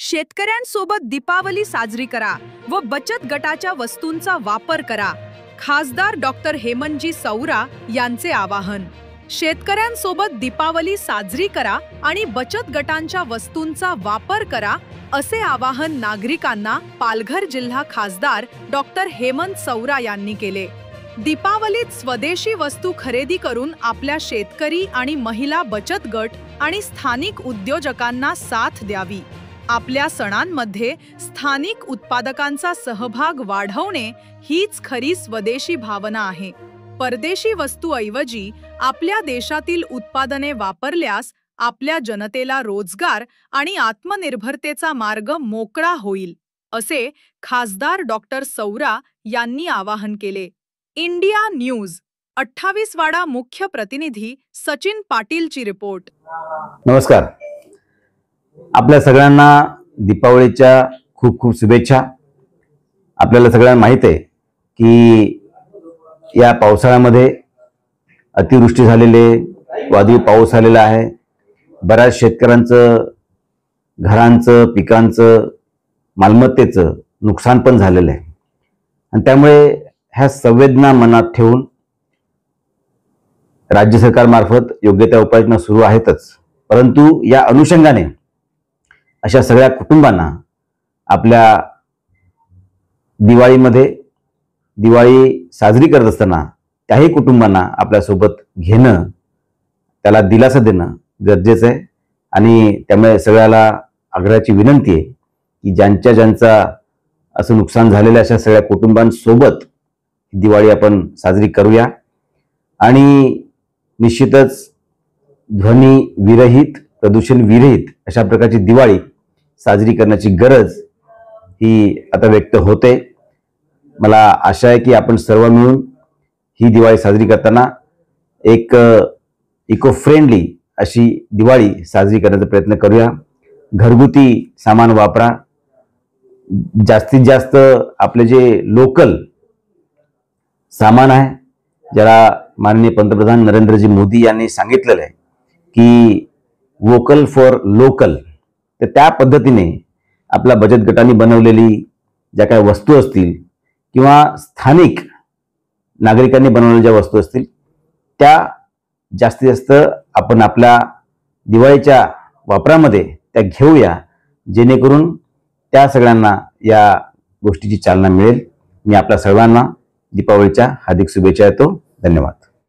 शेतकऱ्यांसोबत दीपावली साजरी करा व बचत गटाच्या वस्तूंचा वापर करा. खासदार डॉक्टर हेमंतजी सौरा यांचे आवाहन. शेतकऱ्यांसोबत दीपावली साजरी करा आणि बचत गटांच्या वस्तूंचा वापर करा असे आवाहन नागरिकांना पालघर जिल्हा खासदार डॉक्टर हेमंत सौरा यांनी केले. दीपावलीत स्वदेशी वस्तू खरेदी करून आपल्या शेतकरी आणि महिला बचत गट आणि स्थानिक उद्योजकांना साथ द्यावी. आपल्या सणांमध्ये स्थानिक उत्पादकांचा सहभाग वाढवणे हीच खरी स्वदेशी भावना आहे. परदेशी वस्तूऐवजी आपल्या देशातील उत्पादने वापरल्यास आपल्या जनतेला रोजगार आणि आत्मनिर्भरतेचा मार्ग मोकळा होईल, असे खासदार डॉक्टर सौरा यांनी आवाहन केले. इंडिया न्यूज 28 वाडा मुख्य प्रतिनिधी सचिन पाटीलची रिपोर्ट. नमस्कार. आपल्या सगळ्यांना दीपावलीच्या खूप खूप शुभेच्छा. आपल्याला सगळ्यांना माहित आहे की या पावसाळ्यामध्ये अतिवृष्टी झालेले, वादळी पाऊस आलेला आहे. बऱ्याच शेतकऱ्यांचं घरांचं, पिकांचं, मालमत्तेचं नुकसान पण झालेलं आहे आणि त्यामुळे ह्या संवेदना मनात ठेवून राज्य सरकारमार्फत योग्य त्या उपाययोजना सुरू आहेतच, परंतु या अनुषंगाने अशा सगळ्या कुटुंबांना आपल्या दिवाळी साजरी करत असताना त्याही कुटुंबांना आपल्यासोबत घेणं, त्याला दिलासा देणं गरजेचं आहे. आणि त्यामुळे सगळ्याला आग्रहाची विनंती आहे की ज्यांचा असं नुकसान झालेल्या अशा सगळ्या कुटुंबांसोबत दिवाळी आपण साजरी करूया. आणि निश्चितच ध्वनी विरहित, प्रदूषण विरहित अशा प्रकारची दिवाळी साजरी करण्याची गरज ही आता व्यक्त होते. मला आशा आहे की आपण सर्व मिळून ही दिवाळी साजरी करताना एक इको फ्रेंडली अशी दिवाळी साजरी करण्याचा प्रयत्न करूया. घरगुती सामान वापरा. जास्तीत जास्त आपले जे लोकल सामान आहे, ज्याला माननीय पंतप्रधान नरेंद्रजी मोदी यांनी सांगितलेलं आहे की वोकल फॉर लोकल, तर त्या पद्धतीने आपल्या बचत गटांनी बनवलेली ज्या काही वस्तू असतील किंवा स्थानिक नागरिकांनी बनवलेल्या ज्या वस्तू असतील त्या जास्तीत जास्त आपण आपल्या दिवाळीच्या वापरामध्ये त्या घेऊया, जेणेकरून त्या सगळ्यांना या गोष्टीची चालना मिळेल. मी आपल्या सर्वांना दीपावलीच्या हार्दिक शुभेच्छा देतो. धन्यवाद.